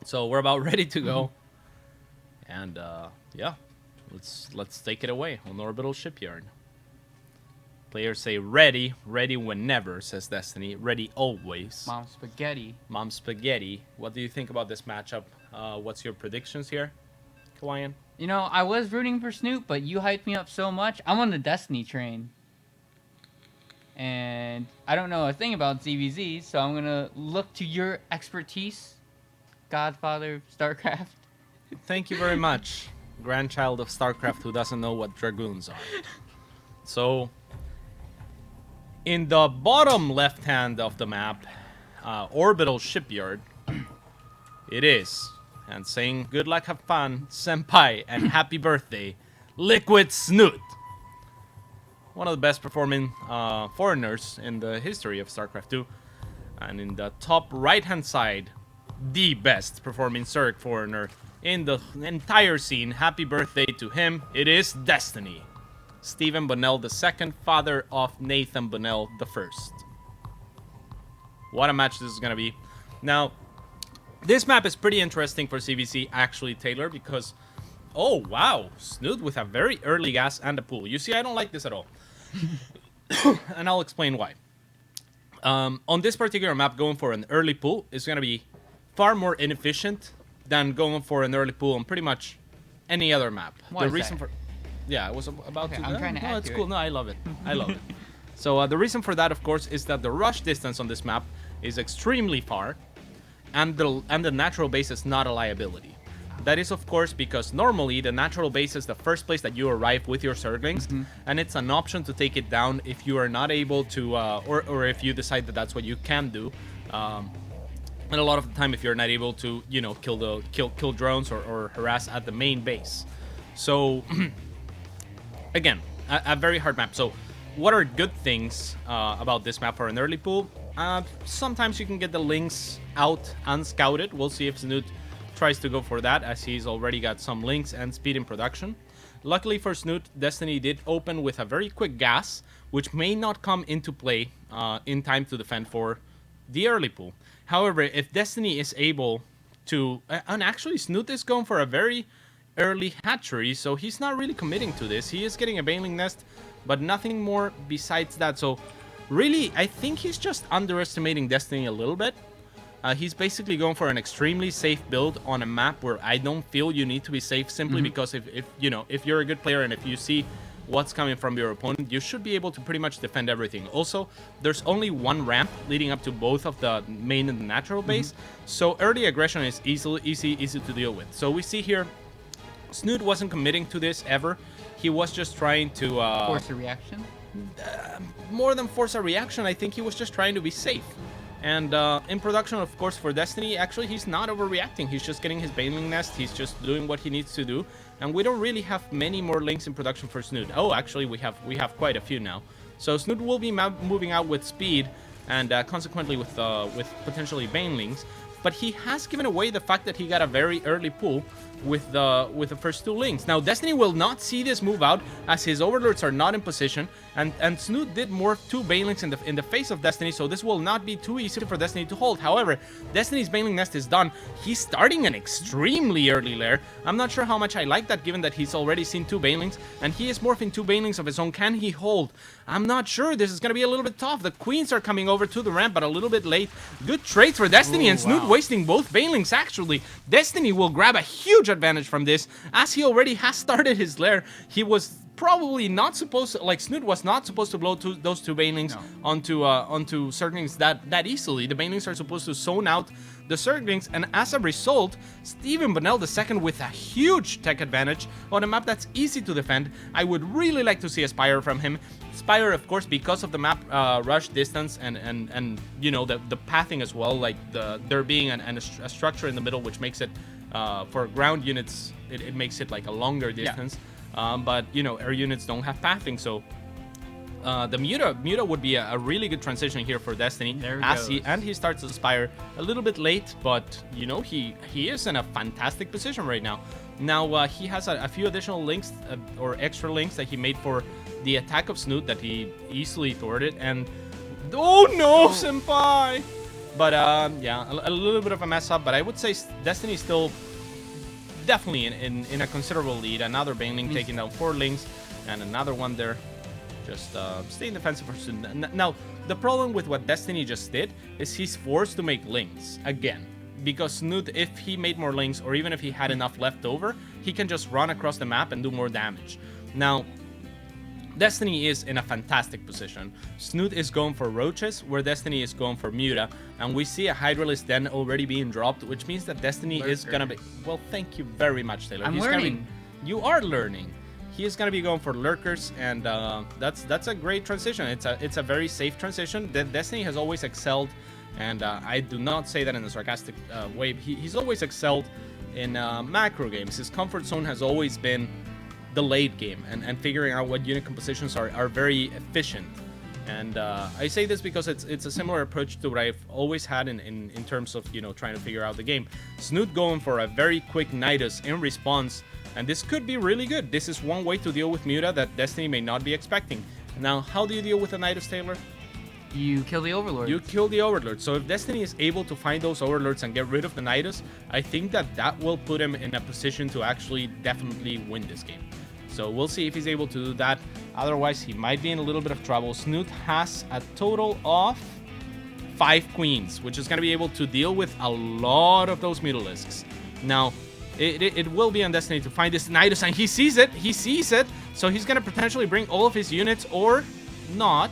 So we're about ready to go. And yeah, let's take it away on Orbital Shipyard. Players say ready whenever, says Destiny. Ready always. Mom spaghetti. Mom spaghetti. What do you think about this matchup? What's your predictions here, Kawaiian? You know, I was rooting for Snute, but you hyped me up so much. I'm on the Destiny train. And I don't know a thing about ZVZ, so I'm going to look to your expertise, Godfather of StarCraft. Thank you very much, grandchild of StarCraft who doesn't know what Dragoons are. So, in the bottom left hand of the map, Orbital Shipyard, it is. And saying good luck, have fun, senpai, and happy birthday, Liquid Snute. One of the best performing foreigners in the history of StarCraft 2. And in the top right hand side, the best performing Zerg foreigner in the entire scene. Happy birthday to him. It is Destiny. Stephen Bonnell II, father of Nathan Bonnell I. What a match this is going to be. Now, this map is pretty interesting for CVC, actually, Taylor, because... Oh, wow. Snute with a very early gas and a pool. You see, I don't like this at all. And I'll explain why. On this particular map, going for an early pool is going to be far more inefficient than going for an early pool on pretty much any other map. Why the is reason that? for... Yeah, I was about to... I'm trying to no, add it's to cool. it. No, I love it. I love it. So the reason for that, of course, is that the rush distance on this map is extremely far, and the natural base is not a liability. That is, of course, because normally the natural base is the first place that you arrive with your Zerglings, and it's an option to take it down if you are not able to, or if you decide that that's what you can do. And a lot of the time, if you're not able to, you know, kill drones or harass at the main base. So, again, a very hard map. So, what are good things about this map for an early pool? Sometimes you can get the links out unscouted. We'll see if Snute tries to go for that, as he's already got some links and speed in production. Luckily for Snute, Destiny did open with a very quick gas, which may not come into play in time to defend for the early pool. However, if Destiny is able to... And actually, Snute is going for a very early hatchery, so he's not really committing to this. He is getting a Baneling Nest, but nothing more besides that. So, really, I think he's just underestimating Destiny a little bit. He's basically going for an extremely safe build on a map where I don't feel you need to be safe, simply because if you know, if you're a good player and if you see what's coming from your opponent, you should be able to pretty much defend everything. Also, there's only one ramp leading up to both of the main and the natural base, so early aggression is easy to deal with. So we see here, Snute wasn't committing to this ever. He was just trying to Force a reaction? More than force a reaction, I think he was just trying to be safe. And in production, of course, for Destiny, actually, he's not overreacting. He's just getting his Baneling Nest. He's just doing what he needs to do. And we don't really have many more links in production for Snute. Oh, actually, we have quite a few now. So Snute will be moving out with speed and consequently with potentially Banelings. But he has given away the fact that he got a very early pull with the first two links. Now, Destiny will not see this move out, as his overlords are not in position, and Snute did morph two Banelings in the face of Destiny, so this will not be too easy for Destiny to hold. However, Destiny's Baneling Nest is done. He's starting an extremely early lair. I'm not sure how much I like that, given that he's already seen two Banelings, and he is morphing two Banelings of his own. Can he hold? I'm not sure. This is going to be a little bit tough. The Queens are coming over to the ramp, but a little bit late. Good trade for Destiny, and Snute wasting both Banelings, actually. Destiny will grab a huge advantage from this, as he already has started his lair. He was probably not supposed to, like, Snute was not supposed to blow those two Banelings onto Zerglings that easily. The Banelings are supposed to zone out the Zerglings, and as a result, Stephen Bonnell II with a huge tech advantage on a map that's easy to defend. I would really like to see a Spire from him. Spire, of course, because of the map rush distance and you know, the pathing as well, like there being a structure in the middle, which makes it for ground units, it makes it like a longer distance. But you know, air units don't have pathing, so the Muta would be a really good transition here for Destiny. He starts to Spire a little bit late, but you know, he is in a fantastic position right now. Now he has a few additional links or extra links that he made for the attack of Snute that he easily thwarted. And oh no, senpai! But yeah, a little bit of a mess up. But I would say Destiny still definitely in a considerable lead. Another Baneling taking down 4 Lings, and another one there. Just staying defensive for Snute. Now, the problem with what Destiny just did is he's forced to make Lings again. Because Snute, if he made more Lings, or even if he had enough left over, he can just run across the map and do more damage. Now, Destiny is in a fantastic position. Snute is going for Roaches, where Destiny is going for Muta, and we see a Hydralisk Den already being dropped, which means that Destiny is gonna be... Well, thank you very much, Taylor. I'm learning. You are learning. He is gonna be going for Lurkers, and that's a great transition. It's a very safe transition. Destiny has always excelled, and I do not say that in a sarcastic way. He's always excelled in macro games. His comfort zone has always been the late game, and figuring out what unit compositions are very efficient. And I say this because it's a similar approach to what I've always had in terms of, you know, trying to figure out the game. Snute going for a very quick Nidus in response, and this could be really good. This is one way to deal with Muta that Destiny may not be expecting. Now, how do you deal with a Nidus, Taylor? You kill the Overlord. You kill the Overlord. So if Destiny is able to find those Overlords and get rid of the Nidus, I think that will put him in a position to actually definitely win this game. So we'll see if he's able to do that. Otherwise, he might be in a little bit of trouble. Snute has a total of 5 Queens, which is going to be able to deal with a lot of those Mutalisks. Now, it will be on Destiny to find this Nidus, and he sees it. He sees it. So he's going to potentially bring all of his units or not.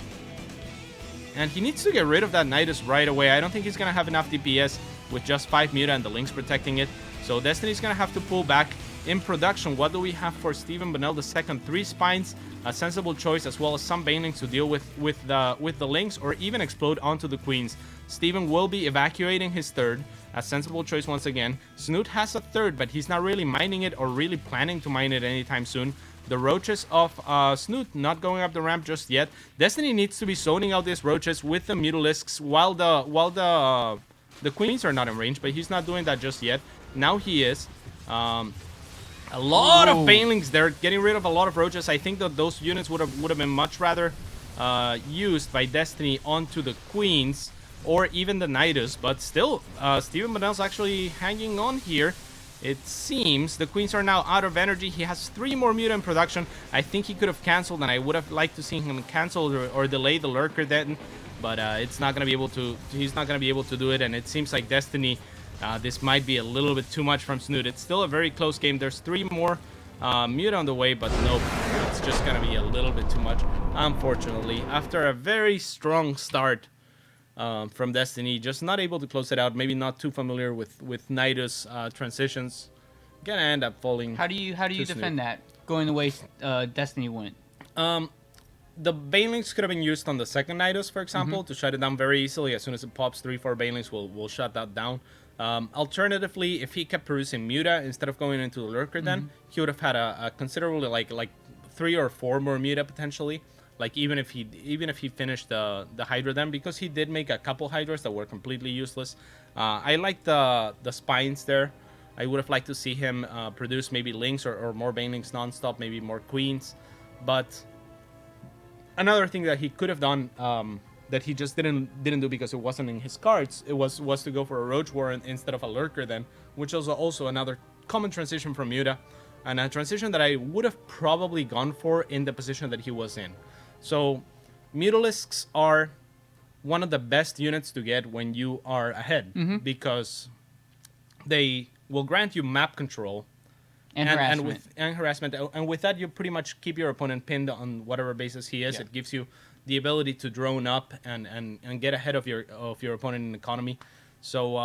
And he needs to get rid of that Nidus right away. I don't think he's going to have enough DPS with just 5 Muta and the Lynx protecting it. So Destiny's going to have to pull back. In production, what do we have for Stephen Bonnell II? 3 Spines, a sensible choice, as well as some Banelings to deal with the Lynx, or even explode onto the Queens. Stephen will be evacuating his 3rd. A sensible choice once again. Snute has a 3rd, but he's not really mining it or really planning to mine it anytime soon. The Roaches of Snute not going up the ramp just yet. Destiny needs to be zoning out these Roaches with the Mutalisks while the Queens are not in range, but he's not doing that just yet. Now he is. A lot of Banelings there, getting rid of a lot of Roaches. I think that those units would have been much rather used by Destiny onto the Queens or even the Nidus, but still, Stephen Bonnell's actually hanging on here. It seems the Queens are now out of energy. He has 3 more Muta in production. I think he could have canceled, and I would have liked to see him cancel or delay the Lurker then, but it's not gonna be able to. He's not gonna be able to do it, and it seems like Destiny. This might be a little bit too much from Snute. It's still a very close game. There's 3 more Muta on the way, but nope. It's just going to be a little bit too much, unfortunately. After a very strong start from Destiny, just not able to close it out. Maybe not too familiar with Nidus transitions. Going to end up falling. How do you defend that, going the way Destiny went? The Banelings could have been used on the 2nd Nidus, for example, to shut it down very easily. As soon as it pops 3-4 Banelings, we'll shut that down. Alternatively, if he kept producing Muta instead of going into the Lurker, then he would have had a considerably like 3 or 4 more Muta potentially. Like even if he finished the Hydra then, because he did make a couple Hydras that were completely useless. I like the Spines there. I would have liked to see him produce maybe Lynx or more Banelings nonstop, maybe more Queens. But another thing that he could have done that he just didn't do because it wasn't in his cards, it was to go for a Roach Warren instead of a Lurker then, which is also another common transition from Muta, and a transition that I would have probably gone for in the position that he was in. So Mutalisks are one of the best units to get when you are ahead, because they will grant you map control and harassment. And with that, you pretty much keep your opponent pinned on whatever basis he is. It gives you the ability to drone up and get ahead of your opponent in economy. So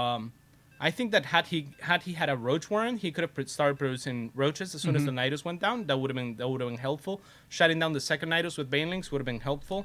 I think that had he had a Roach Warren, he could have started producing Roaches as soon as the Nidus went down. That would have been helpful. Shutting down the 2nd Nidus with Banelings would have been helpful.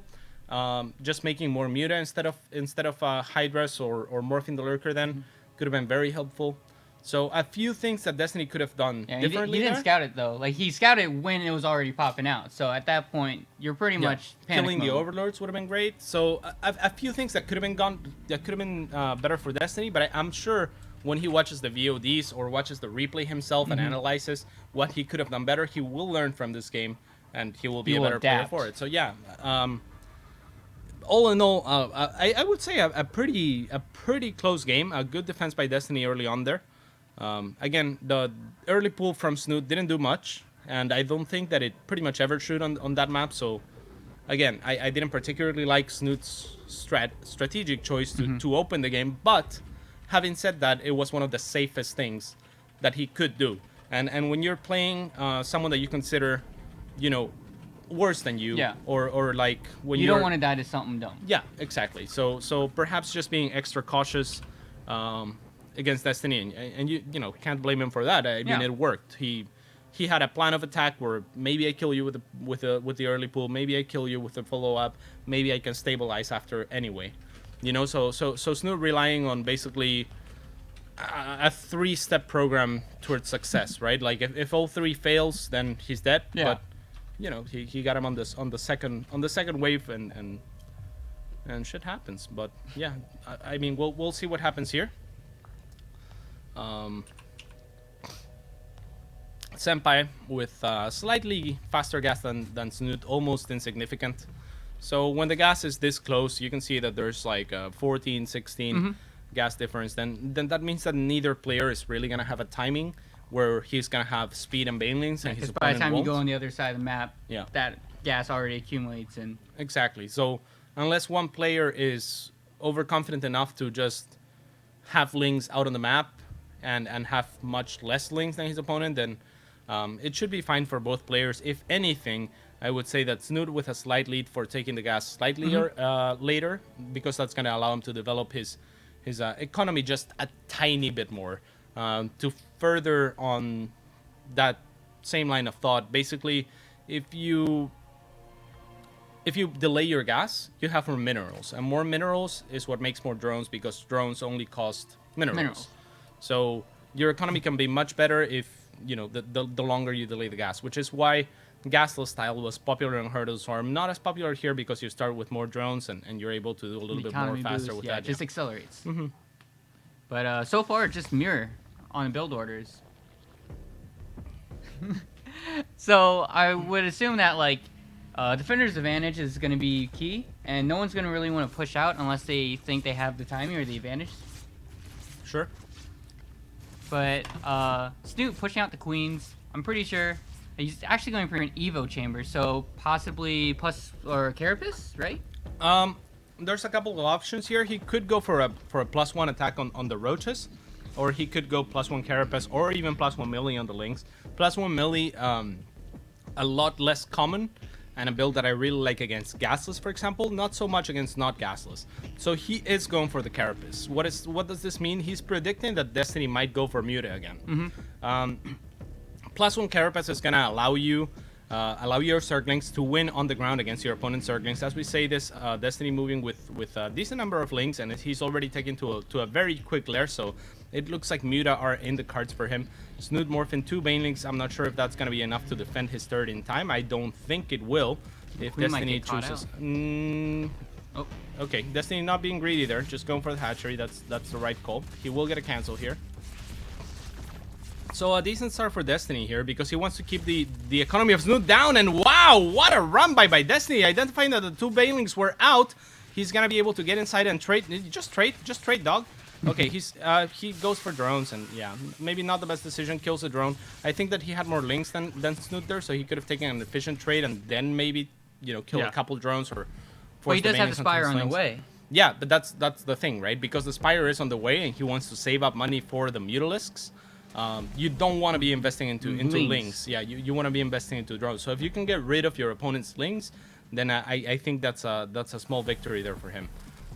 Just making more Muta instead of Hydras or morphing the Lurker then could have been very helpful. So a few things that Destiny could have done differently. He didn't scout it though. Like he scouted when it was already popping out. So at that point, you're pretty much panic killing mode. the Overlords would have been great. So a few things that could have been better for Destiny. But I'm sure when he watches the VODs or watches the replay himself and analyzes what he could have done better, he will learn from this game and he will be a better player for it. So yeah. all in all, I would say a pretty close game. A good defense by Destiny early on there. Again, the early pull from Snute didn't do much, and I don't think that it pretty much ever should on that map. So, again, I didn't particularly like Snute's strategic choice to open the game. But having said that, it was one of the safest things that he could do. And when you're playing someone that you consider, you know, worse than you, Yeah. or like when You you're, don't want to die to something dumb. yeah, exactly. So perhaps just being extra cautious against Destiny, and you know can't blame him for that. I mean, Yeah. it worked. He had a plan of attack where maybe I kill you with the early pull, maybe I kill you with the follow up, maybe I can stabilize after anyway. You know, so Snute relying on basically a 3-step program towards success, right? Like if all 3 fails, then he's dead. Yeah. But you know, he got him on the second wave, and shit happens. But yeah, I mean, we'll see what happens here. Senpai with slightly faster gas than Snute, almost insignificant. So when the gas is this close, you can see that there's like 14, 16 gas difference. Then that means that neither player is really gonna have a timing where he's gonna have speed and banelings, and his Because by the opponent time won't. you go on the other side of the map, Yeah. that gas already accumulates and Exactly. So unless one player is overconfident enough to just have links out on the map and have much less links than his opponent, then it should be fine for both players. If anything, I would say that Snute with a slight lead for taking the gas slightly later, because that's going to allow him to develop his economy just a tiny bit more. To further on that same line of thought, basically, if you delay your gas, you have more minerals, and more minerals is what makes more drones, because drones only cost minerals. So your economy can be much better if you know the longer you delay the gas, which is why gasless style was popular in Hurdle Storm. Not as popular here because you start with more drones and you're able to do a little the bit more economy faster boost, with yeah, that. it just accelerates. But so far, just mirror on build orders. So I would assume that like defender's advantage is going to be key, and no one's going to really want to push out unless they think they have the timing or the advantage. Sure. But Snute pushing out the queens, I'm pretty sure he's actually going for an Evo chamber, so possibly plus or Carapace, right? There's a couple of options here. He could go for a +1 attack on the roaches, or he could go +1 Carapace, or even +1 melee on the links. +1 melee, a lot less common, and a build that I really like against gasless, for example, not so much against not gasless. So he is going for the Carapace. What does this mean? He's predicting that Destiny might go for Muta again. +1 Carapace is gonna allow your Zerglings to win on the ground against your opponent's Zerglings. As we say this, Destiny moving with a decent number of links, and he's already taken to a very quick lair, so it looks like Muta are in the cards for him. Snute morphin 2 banelings. I'm not sure if that's going to be enough to defend his third in time. I don't think it will if We might Destiny get caught chooses. Oh, Okay, Destiny not being greedy there, just going for the hatchery. That's the right call. He will get a cancel here. So a decent start for Destiny here, because he wants to keep the economy of Snute down. And wow, what a run by Destiny, identifying that the 2 banelings were out. He's gonna be able to get inside and trade. Just trade, dog. Okay, he goes for drones, and yeah, maybe not the best decision. Kills a drone. I think that he had more links than Snute there, so he could have taken an efficient trade and then maybe kill a couple drones or. well, he force does have the banelings onto Spire his on the links. way. Yeah, but that's the thing, right? Because the Spire is on the way, and he wants to save up money for the Mutalisks. You don't want to be investing into links. Yeah, you want to be investing into drones. So if you can get rid of your opponent's links, then I think that's a small victory there for him.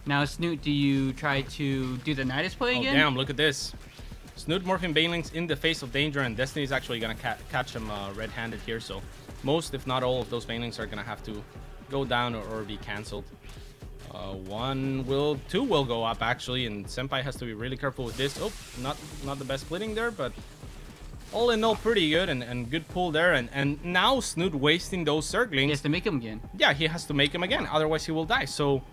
Now, Snute, do you try to do the Nidus play Oh again? damn! Look at this. Snute morphing banelings in the face of danger, and Destiny's actually gonna catch him red-handed here. So most, if not all, of those banelings are gonna have to go down or be cancelled. 2 will go up actually, and Senpai has to be really careful with this. Oh, not the best splitting there, but all in all pretty good, and good pull there. And now Snute wasting those Zerglings. He has to make him again. Yeah, he has to make him again, otherwise he will die. So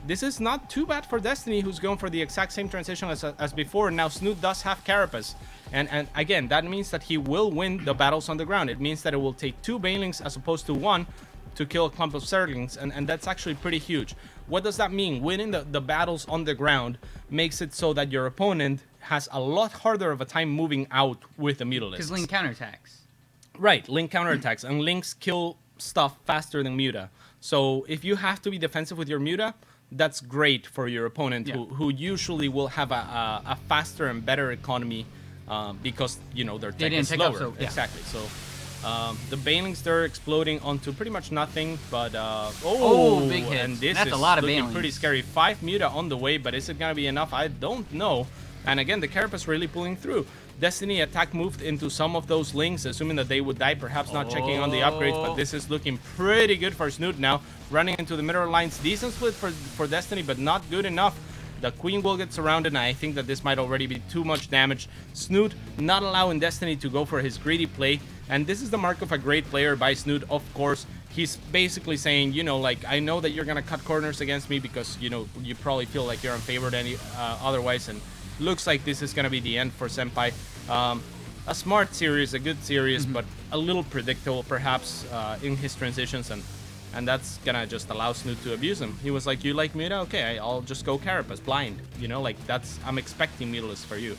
this is not too bad for Destiny, who's going for the exact same transition as before. Now Snute does have Carapace, and again, that means that he will win the battles on the ground. It means that it will take 2 banelings as opposed to 1 to kill a clump of Zerglings, and that's actually pretty huge. What does that mean? Winning the battles on the ground makes it so that your opponent has a lot harder of a time moving out with the Mutalisks. Because Link counterattacks. Right, Link counterattacks, and Links kill stuff faster than Muta. So if you have to be defensive with your Muta, that's great for your opponent, who usually will have a faster and better economy because, you know, their tech is slower. Exactly. So the Banelings, they're exploding onto pretty much nothing, but big hit. And this That's is a lot of looking Banelings. pretty scary. 5 Muta on the way, but is it gonna be enough? I don't know. And again, the Carapace really pulling through. Destiny attack moved into some of those links, assuming that they would die, perhaps not checking on the upgrades, but this is looking pretty good for Snute now. Running into the middle lines, decent split for Destiny, but not good enough. The Queen will get surrounded, and I think that this might already be too much damage. Snute not allowing Destiny to go for his greedy play, and this is the mark of a great player by Snute, of course. He's basically saying, you know, like, I know that you're gonna cut corners against me because, you know, you probably feel like you're unfavored otherwise, and looks like this is gonna be the end for Senpai. A smart series, a good series, but a little predictable perhaps in his transitions, and that's gonna just allow Snute to abuse him. He was like, you like Muta? Okay, I'll just go Carapace blind. You know, like, that's, I'm expecting Mutalisks for you,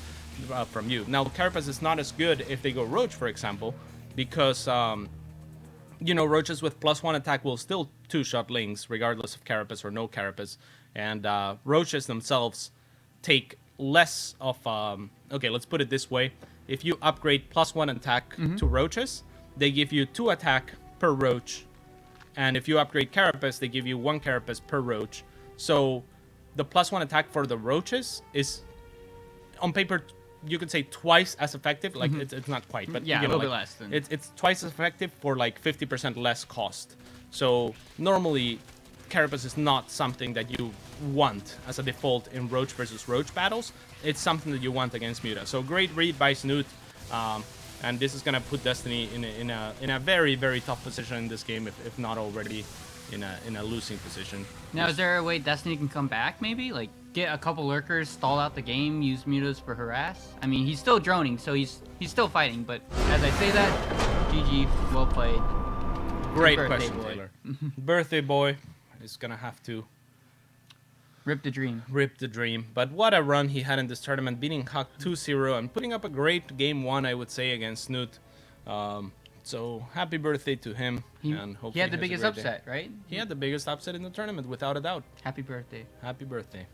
from you. Now, Carapace is not as good if they go Roach, for example, because, you know, Roaches with +1 attack will still two-shot Links, regardless of Carapace or no Carapace, and Roaches themselves take less of okay, let's put it this way. If you upgrade +1 attack to Roaches, they give you 2 attack per Roach, and if you upgrade Carapace, they give you 1 Carapace per Roach. So the +1 attack for the Roaches is, on paper, you could say twice as effective. Like, it's not quite, but yeah, you a know, little like, bit less than. it's twice as effective for like 50% less cost. So normally Carapace is not something that you want as a default in Roach versus Roach battles. It's something that you want against Muta. So great read by Snute, and this is gonna put Destiny in a very, very tough position in this game, if not already in a losing position. Now, is there a way Destiny can come back? Maybe like get a couple lurkers, stall out the game, use Mutas for harass. I mean, he's still droning, so he's still fighting. But as I say that, GG, well played. Great question, Taylor. Birthday boy is gonna have to rip the dream. Rip the dream. But what a run he had in this tournament, beating Huck 2-0 and putting up a great game 1, I would say, against Snute. So happy birthday to him. And hopefully he had the biggest upset, right? He had the biggest upset in the tournament, without a doubt. Happy birthday. Happy birthday.